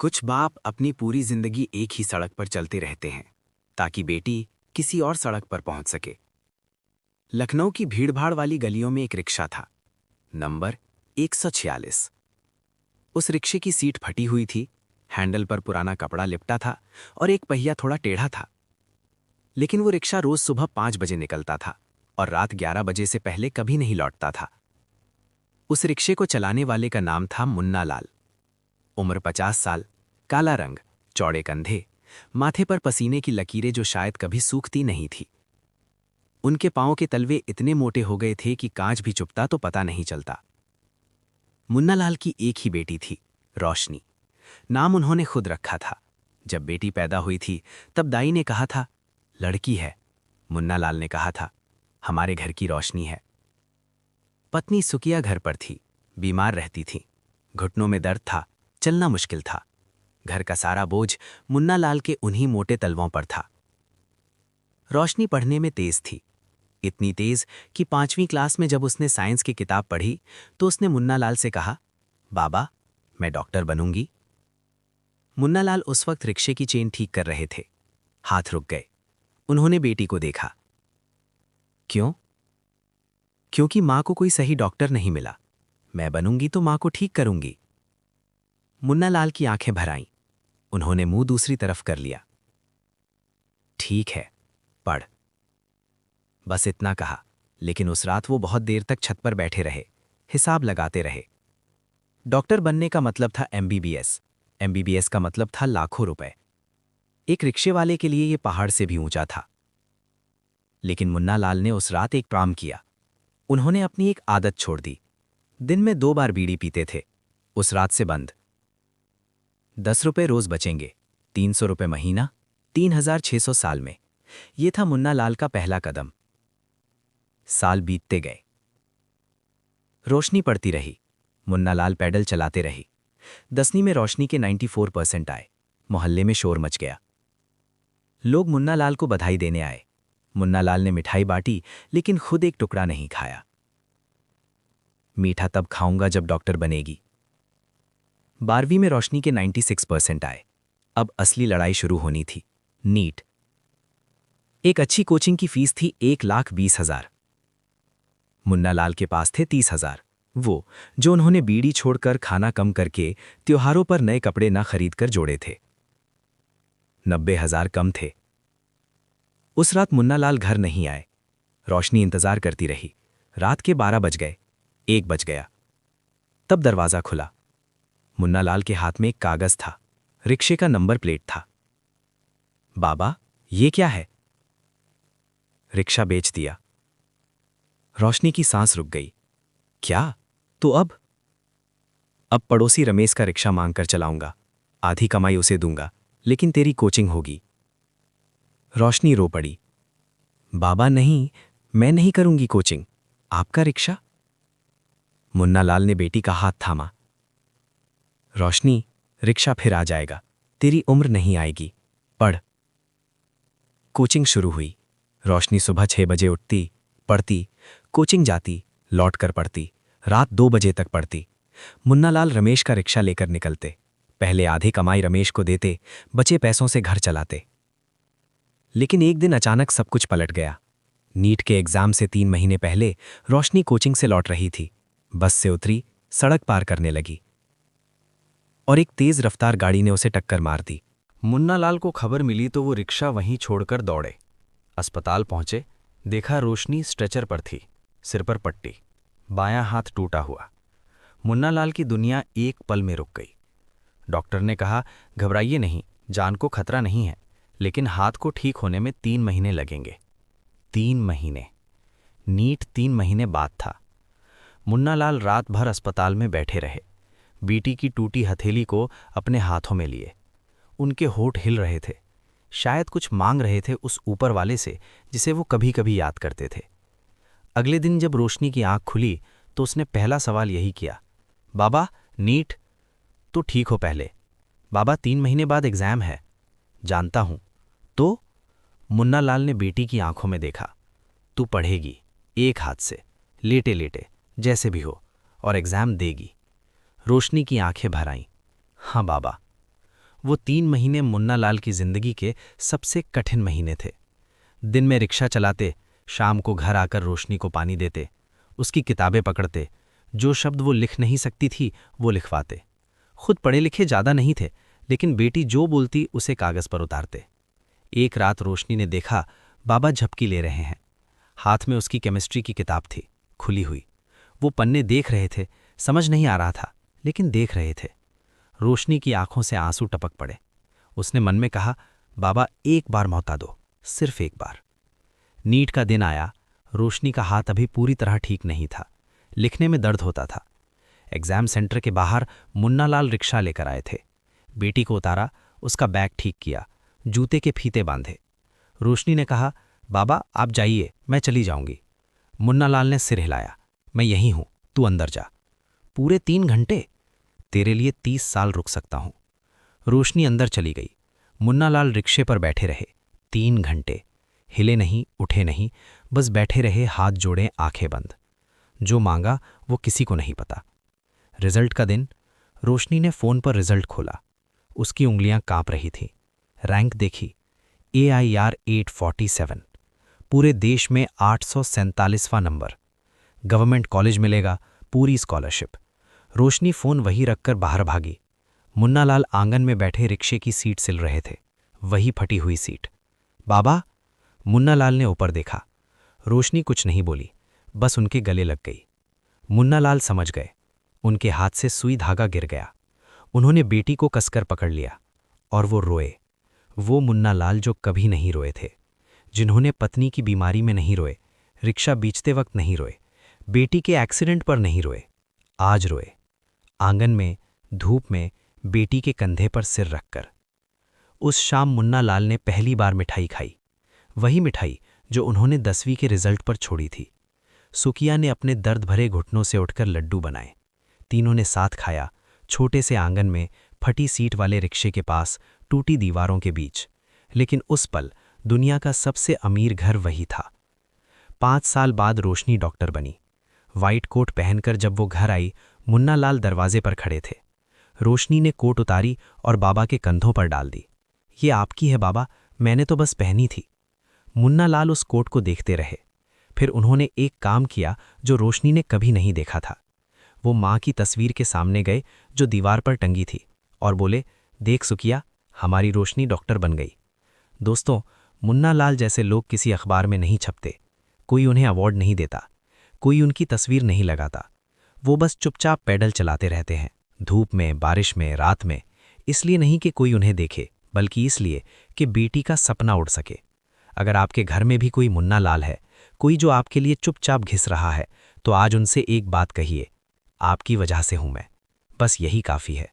कुछ बाप अपनी पूरी जिंदगी एक ही सड़क पर चलते रहते हैं ताकि बेटी किसी और सड़क पर पहुंच सके। लखनऊ की भीड़भाड़ वाली गलियों में एक रिक्शा था, नंबर 146। उस रिक्शे की सीट फटी हुई थी, हैंडल पर पुराना कपड़ा लिपटा था और एक पहिया थोड़ा टेढ़ा था। लेकिन वो रिक्शा रोज सुबह 5 बजे निकलता था और रात 11 बजे से पहले कभी नहीं लौटता था। उस रिक्शे को चलाने वाले का नाम था मुन्ना लाल। उम्र 50 साल, काला रंग, चौड़े कंधे, माथे पर पसीने की लकीरें जो शायद कभी सूखती नहीं थी। उनके पांव के तलवे इतने मोटे हो गए थे कि कांच भी चुभता तो पता नहीं चलता। मुन्ना लाल की एक ही बेटी थी, रोशनी। नाम उन्होंने खुद रखा था। जब बेटी पैदा हुई थी तब दाई ने कहा था, लड़की है। मुन्ना लाल ने कहा था, हमारे घर की रोशनी है। पत्नी सुकिया घर पर थी, बीमार रहती थी, घुटनों में दर्द था, चलना मुश्किल था। घर का सारा बोझ मुन्ना लाल के उन्हीं मोटे तलवों पर था। रोशनी पढ़ने में तेज थी, इतनी तेज कि 5वीं क्लास में जब उसने साइंस की किताब पढ़ी तो उसने मुन्ना लाल से कहा, बाबा मैं डॉक्टर बनूंगी। मुन्ना लाल उस वक्त रिक्शे की चेन ठीक कर रहे थे। हाथ रुक गए। उन्होंने बेटी को देखा। क्यों? क्योंकि मां को कोई सही डॉक्टर नहीं मिला। मैं बनूंगी तो मां को ठीक करूंगी। मुन्ना लाल की आंखें भर आईं। उन्होंने मुंह दूसरी तरफ कर लिया। ठीक है, पढ़। बस इतना कहा, लेकिन उस रात वो बहुत देर तक छत पर बैठे रहे, हिसाब लगाते रहे। डॉक्टर बनने का मतलब था एमबीबीएस, एमबीबीएस का मतलब था लाखों रुपए। एक रिक्शे वाले के लिए ये पहाड़ से भी ऊंचा था। लेकिन मुन्ना लाल ने उस रात एक काम किया। उन्होंने अपनी एक आदत छोड़ दी। दिन में 2 बार बीड़ी पीते थे, उस रात से बंद। 10 रुपए रोज बचेंगे, 300 रुपए महीना, 3600 साल में। यह था मुन्ना लाल का पहला कदम। साल बीतते गए। रोशनी पड़ती रही, मुन्ना लाल पैडल चलाते रहे। 10वीं में रोशनी के 94% आए। मोहल्ले में शोर मच गया। लोग मुन्ना लाल को बधाई देने आए। मुन्ना लाल ने मिठाई बांटी, लेकिन खुद एक टुकड़ा नहीं खाया। मीठा तब खाऊंगा जब डॉक्टर बनेगी। 12वीं में रोशनी के 96% आए। अब असली लड़ाई शुरू होनी थी, नीट। एक अच्छी कोचिंग की फीस थी 1,20,000। मुन्ना लाल के पास थे 30,000, वो जो उन्होंने बीड़ी छोड़कर, खाना कम करके, त्योहारों पर नए कपड़े न खरीदकर जोड़े थे। 90,000 कम थे। उस रात मुन्ना लाल घर नहीं आए। रोशनी इंतजार करती रही। रात के 12 बज गए, 1 बज गया। तब दरवाजा खुला। मुन्ना लाल के हाथ में एक कागज था, रिक्शे का नंबर प्लेट था। बाबा, ये क्या है? रिक्शा बेच दिया। रोशनी की सांस रुक गई। क्या? तो अब पड़ोसी रमेश का रिक्शा मांगकर चलाऊंगा, आधी कमाई उसे दूंगा, लेकिन तेरी कोचिंग होगी। रोशनी रो पड़ी। बाबा नहीं, मैं नहीं करूंगी कोचिंग। आपका रिक्शा? मुन्ना लाल ने बेटी का हाथ थामा। रोशनी, रिक्शा फिर आ जाएगा, तेरी उम्र नहीं आएगी, पढ़। कोचिंग शुरू हुई। रोशनी सुबह 6 बजे उठती, पढ़ती, कोचिंग जाती, लौट कर पढ़ती, रात 2 बजे तक पढ़ती। मुन्ना लाल रमेश का रिक्शा लेकर निकलते। पहले आधी कमाई रमेश को देते, बचे पैसों से घर चलाते। लेकिन एक दिन अचानक सब कुछ पलट गया। नीट के एग्जाम से 3 महीने पहले रोशनी कोचिंग से लौट रही थी। बस से उतरी, सड़क पार करने लगी और एक तेज रफ्तार गाड़ी ने उसे टक्कर मार दी। मुन्ना लाल को खबर मिली तो वो रिक्शा वहीं छोड़कर दौड़े। अस्पताल पहुंचे, देखा रोशनी स्ट्रेचर पर थी, सिर पर पट्टी, बायां हाथ टूटा हुआ। मुन्ना लाल की दुनिया एक पल में रुक गई। डॉक्टर ने कहा, घबराइए नहीं, जान को खतरा नहीं है, लेकिन हाथ को ठीक होने में 3 महीने लगेंगे। 3 महीने। नीट 3 महीने बाद था। मुन्ना लाल रात भर अस्पताल में बैठे रहे, बेटी की टूटी हथेली को अपने हाथों में लिए। उनके होठ हिल रहे थे, शायद कुछ मांग रहे थे उस ऊपर वाले से जिसे वो कभी कभी याद करते थे। अगले दिन जब रोशनी की आंख खुली तो उसने पहला सवाल यही किया, बाबा नीट तो ठीक हो पहले। बाबा 3 महीने बाद एग्जाम है। जानता हूं। तो मुन्ना लाल ने बेटी की आंखों में देखा, तू पढ़ेगी, एक हाथ से, लेटे लेटे, जैसे भी हो, और एग्जाम देगी। रोशनी की आंखें भर आईं। हाँ बाबा। वो 3 महीने मुन्ना लाल की जिंदगी के सबसे कठिन महीने थे। दिन में रिक्शा चलाते, शाम को घर आकर रोशनी को पानी देते, उसकी किताबें पकड़ते, जो शब्द वो लिख नहीं सकती थी वो लिखवाते। खुद पढ़े लिखे ज़्यादा नहीं थे, लेकिन बेटी जो बोलती उसे कागज़ पर उतारते। एक रात रोशनी ने देखा बाबा झपकी ले रहे हैं। हाथ में उसकी केमिस्ट्री की किताब थी, खुली हुई। वो पन्ने देख रहे थे, समझ नहीं आ रहा था, लेकिन देख रहे थे। रोशनी की आंखों से आंसू टपक पड़े। उसने मन में कहा, बाबा एक बार मौका दो, सिर्फ एक बार। नीट का दिन आया। रोशनी का हाथ अभी पूरी तरह ठीक नहीं था, लिखने में दर्द होता था। एग्जाम सेंटर के बाहर मुन्ना लाल रिक्शा लेकर आए थे। बेटी को उतारा, उसका बैग ठीक किया, जूते के फीते बांधे। रोशनी ने कहा, बाबा आप जाइए, मैं चली जाऊंगी। मुन्ना लाल ने सिर हिलाया, मैं यहीं हूं, तू अंदर जा। पूरे 3 घंटे? तेरे लिए 30 साल रुक सकता हूं। रोशनी अंदर चली गई। मुन्ना लाल रिक्शे पर बैठे रहे 3 घंटे। हिले नहीं, उठे नहीं, बस बैठे रहे, हाथ जोड़े, आंखें बंद। जो मांगा वो किसी को नहीं पता। रिजल्ट का दिन। रोशनी ने फोन पर रिजल्ट खोला। उसकी उंगलियां कांप रही थीं। रैंक देखी, AIR 847। पूरे देश में 847वां नंबर। गवर्नमेंट कॉलेज मिलेगा, पूरी स्कॉलरशिप। रोशनी फोन वहीं रखकर बाहर भागी। मुन्ना लाल आंगन में बैठे रिक्शे की सीट सिल रहे थे, वही फटी हुई सीट। बाबा? मुन्ना लाल ने ऊपर देखा। रोशनी कुछ नहीं बोली, बस उनके गले लग गई। मुन्ना लाल समझ गए। उनके हाथ से सुई धागा गिर गया। उन्होंने बेटी को कसकर पकड़ लिया और वो रोए। वो मुन्ना लाल जो कभी नहीं रोए थे, जिन्होंने पत्नी की बीमारी में नहीं रोए, रिक्शा बेचते वक्त नहीं रोए, बेटी के एक्सीडेंट पर नहीं रोए, आज रोए। आंगन में, धूप में, बेटी के कंधे पर सिर रखकर। उस शाम मुन्ना लाल ने पहली बार मिठाई खाई, वही मिठाई जो उन्होंने 10वीं के रिजल्ट पर छोड़ी थी। सुकिया ने अपने दर्द भरे घुटनों से उठकर लड्डू बनाए। तीनों ने साथ खाया, छोटे से आंगन में, फटी सीट वाले रिक्शे के पास, टूटी दीवारों के बीच। लेकिन उस पल दुनिया का सबसे अमीर घर वही था। 5 साल बाद रोशनी डॉक्टर बनी। वाइट कोट पहनकर जब वो घर आई, मुन्ना लाल दरवाजे पर खड़े थे। रोशनी ने कोट उतारी और बाबा के कंधों पर डाल दी। ये आपकी है बाबा, मैंने तो बस पहनी थी। मुन्ना लाल उस कोट को देखते रहे। फिर उन्होंने एक काम किया जो रोशनी ने कभी नहीं देखा था। वो माँ की तस्वीर के सामने गए जो दीवार पर टंगी थी, और बोले, देख सुकिया, हमारी रोशनी डॉक्टर बन गई। दोस्तों, मुन्ना लाल जैसे लोग किसी अखबार में नहीं छपते। कोई उन्हें अवार्ड नहीं देता, कोई उनकी तस्वीर नहीं लगाता। वो बस चुपचाप पैडल चलाते रहते हैं, धूप में, बारिश में, रात में। इसलिए नहीं कि कोई उन्हें देखे, बल्कि इसलिए कि बेटी का सपना उड़ सके। अगर आपके घर में भी कोई मुन्ना लाल है, कोई जो आपके लिए चुपचाप घिस रहा है, तो आज उनसे एक बात कहिए, आपकी वजह से हूं मैं। बस यही काफ़ी है।